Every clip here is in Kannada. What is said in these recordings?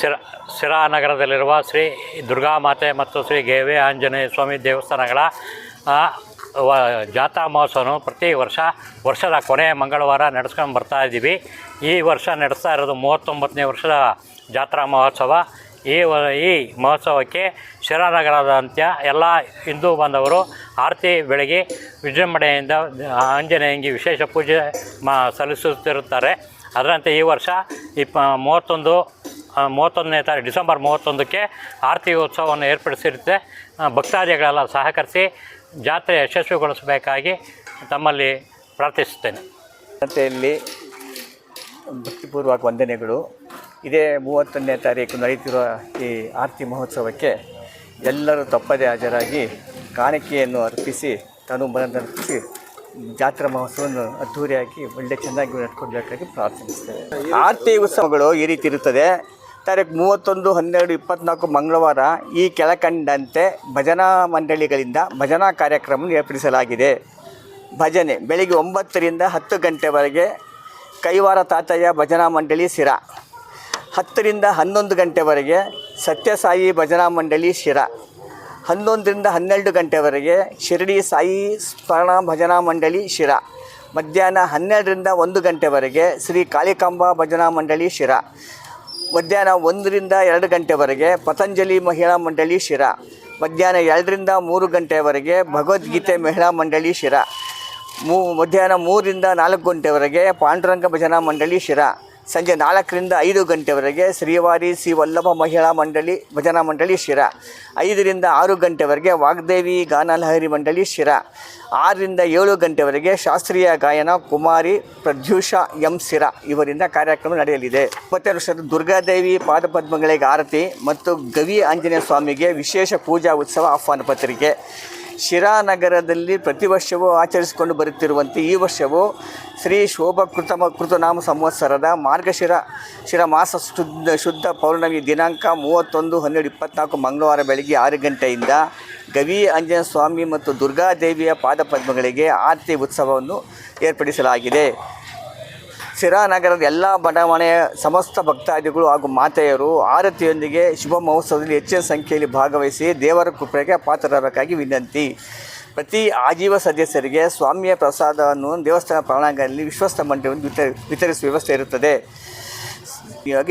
ಸಿರಾ ನಗರದಲ್ಲಿರುವ ಶ್ರೀ ದುರ್ಗಾಮಾತೆ ಮತ್ತು ಶ್ರೀ ಗೇವೆ ಆಂಜನೇಯ ಸ್ವಾಮಿ ದೇವಸ್ಥಾನಗಳ ಜಾತ್ರಾ ಮಹೋತ್ಸವನು ಪ್ರತಿ ವರ್ಷದ ಕೊನೆಯ ಮಂಗಳವಾರ ನಡೆಸ್ಕೊಂಡು ಬರ್ತಾಯಿದ್ದೀವಿ. ಈ ವರ್ಷ ನಡೆಸ್ತಾ ಇರೋದು 39ನೇ ವರ್ಷದ ಜಾತ್ರಾ ಮಹೋತ್ಸವ. ಈ ಮಹೋತ್ಸವಕ್ಕೆ ಶಿರಾನಗರದಾದ್ಯಂತ ಎಲ್ಲ ಹಿಂದೂ ಬಾಂಧವರು ಆರತಿ ಬೆಳಗ್ಗೆ ವಿಜೃಂಭಣೆಯಿಂದ ಆಂಜನೇಯನಿಗೆ ವಿಶೇಷ ಪೂಜೆ ಸಲ್ಲಿಸುತ್ತಿರುತ್ತಾರೆ. ಅದರಂತೆ ಈ ವರ್ಷ 31ನೇ ತಾರೀಕು ಡಿಸೆಂಬರ್ 31ಕ್ಕೆ ಆರತಿ ಉತ್ಸವವನ್ನು ಏರ್ಪಡಿಸಿರುತ್ತೆ. ಭಕ್ತಾದಿಗಳೆಲ್ಲ ಸಹಕರಿಸಿ ಜಾತ್ರೆ ಯಶಸ್ವಿಗೊಳಿಸಬೇಕಾಗಿ ತಮ್ಮಲ್ಲಿ ಪ್ರಾರ್ಥಿಸುತ್ತೇನೆ. ಜನತೆಯಲ್ಲಿ ಭಕ್ತಿಪೂರ್ವಕ ವಂದನೆಗಳು. ಇದೇ 31ನೇ ತಾರೀಕು ನಡೆಯುತ್ತಿರುವ ಈ ಆರತಿ ಮಹೋತ್ಸವಕ್ಕೆ ಎಲ್ಲರೂ ತಪ್ಪದೇ ಹಾಜರಾಗಿ ಕಾಣಿಕೆಯನ್ನು ಅರ್ಪಿಸಿ ಅರ್ಪಿಸಿ ಜಾತ್ರಾ ಮಹೋತ್ಸವವನ್ನು ಅದ್ಧೂರಿಯಾಗಿ ಚೆನ್ನಾಗಿ ನಡ್ಕೊಳ್ಬೇಕಾಗಿ ಪ್ರಾರ್ಥಿಸ್ತೇವೆ. ಆರತಿ ಉತ್ಸವಗಳು ಈ ರೀತಿ ಇರುತ್ತದೆ. ತಾರೀಕು 31/12/24 ಮಂಗಳವಾರ ಈ ಕೆಳಕಂಡಂತೆ ಭಜನಾ ಮಂಡಳಿಗಳಿಂದ ಭಜನಾ ಕಾರ್ಯಕ್ರಮವನ್ನು ಏರ್ಪಡಿಸಲಾಗಿದೆ. ಭಜನೆ ಬೆಳಿಗ್ಗೆ 9ರಿಂದ 10 ಗಂಟೆವರೆಗೆ ಕೈವಾರ ತಾತಯ್ಯ ಭಜನಾ ಮಂಡಳಿ ಶಿರಾ, 10ರಿಂದ 11 ಗಂಟೆವರೆಗೆ ಸತ್ಯಸಾಯಿ ಭಜನಾ ಮಂಡಳಿ ಶಿರಾ, 11ರಿಂದ 12 ಗಂಟೆವರೆಗೆ ಶಿರಡಿ ಸಾಯಿ ಸ್ಮರಣ ಭಜನಾ ಮಂಡಳಿ ಶಿರಾ, ಮಧ್ಯಾಹ್ನ 12ರಿಂದ 1 ಗಂಟೆವರೆಗೆ ಶ್ರೀ ಕಾಳಿಕಾಂಬಾ ಭಜನಾ ಮಂಡಳಿ ಶಿರಾ, ಮಧ್ಯಾಹ್ನ 1ರಿಂದ 2 ಗಂಟೆವರೆಗೆ ಪತಂಜಲಿ ಮಹಿಳಾ ಮಂಡಳಿ ಶಿರಾ, ಮಧ್ಯಾಹ್ನ 2ರಿಂದ 3 ಗಂಟೆವರೆಗೆ ಭಗವದ್ಗೀತೆ ಮಹಿಳಾ ಮಂಡಳಿ ಶಿರಾ, ಮಧ್ಯಾಹ್ನ 3ರಿಂದ 4 ಗಂಟೆವರೆಗೆ ಪಾಂಡುರಂಗ ಭಜನಾ ಮಂಡಳಿ ಶಿರಾ, ಸಂಜೆ 4ರಿಂದ 5 ಗಂಟೆವರೆಗೆ ಶ್ರೀವಾರಿ ಶ್ರೀ ವಲ್ಲಭ ಮಹಿಳಾ ಮಂಡಳಿ ಭಜನಾ ಮಂಡಳಿ ಶಿರಾ, 5ರಿಂದ 6 ಗಂಟೆವರೆಗೆ ವಾಗ್ದೇವಿ ಗಾನಲಹರಿ ಮಂಡಳಿ ಶಿರಾ, 6ರಿಂದ 7 ಗಂಟೆವರೆಗೆ ಶಾಸ್ತ್ರೀಯ ಗಾಯನ ಕುಮಾರಿ ಪ್ರದ್ಯೂಷ ಎಂ ಶಿರಾ ಇವರಿಂದ ಕಾರ್ಯಕ್ರಮ ನಡೆಯಲಿದೆ. 20 ವರ್ಷದ ದುರ್ಗಾದೇವಿ ಪಾದಪದ್ಮಗಳಿಗೆ ಆರತಿ ಮತ್ತು ಗವಿ ಆಂಜನೇಯ ಸ್ವಾಮಿಗೆ ವಿಶೇಷ ಪೂಜಾ ಉತ್ಸವ ಆಹ್ವಾನ ಪತ್ರಿಕೆ. ಶಿರಾ ನಗರದಲ್ಲಿ ಪ್ರತಿ ವರ್ಷವೂ ಆಚರಿಸಿಕೊಂಡು ಬರುತ್ತಿರುವಂತೆ ಈ ವರ್ಷವೂ ಶ್ರೀ ಕೃತನಾಮ ಸಂವತ್ಸರದ ಮಾರ್ಗಶಿರ ಮಾಸ ಶುದ್ಧ ಪೌರ್ಣಮಿ ದಿನಾಂಕ 31/12/24 ಮಂಗಳವಾರ ಬೆಳಗ್ಗೆ 6 ಗಂಟೆಯಿಂದ ಗವಿ ಆಂಜನೇಯ ಸ್ವಾಮಿ ಮತ್ತು ದುರ್ಗಾದೇವಿಯ ಪಾದಪದ್ಮಗಳಿಗೆ ಆರತಿ ಉತ್ಸವವನ್ನು ಏರ್ಪಡಿಸಲಾಗಿದೆ. ಶಿರಾ ನಗರದ ಎಲ್ಲ ಬಡಾವಣೆಯ ಸಮಸ್ತ ಭಕ್ತಾದಿಗಳು ಹಾಗೂ ಮಾತೆಯರು ಆರತಿಯೊಂದಿಗೆ ಶುಭ ಮಹೋತ್ಸವದಲ್ಲಿ ಹೆಚ್ಚಿನ ಸಂಖ್ಯೆಯಲ್ಲಿ ಭಾಗವಹಿಸಿ ದೇವರ ಕೃಪೆಗೆ ಪಾತ್ರರಾಗಬೇಕಾಗಿ ವಿನಂತಿ. ಪ್ರತಿ ಆಜೀವ ಸದಸ್ಯರಿಗೆ ಸ್ವಾಮಿಯ ಪ್ರಸಾದವನ್ನು ದೇವಸ್ಥಾನ ಪ್ರಾಂಗಣದಲ್ಲಿ ವಿಶ್ವಸ್ತ ಮಂಡಳಿಯನ್ನು ವಿತರಿಸುವ ವ್ಯವಸ್ಥೆ ಇರುತ್ತದೆ.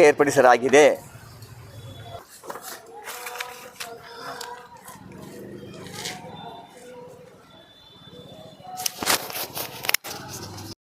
ಏರ್ಪಡಿಸಲಾಗಿದೆ.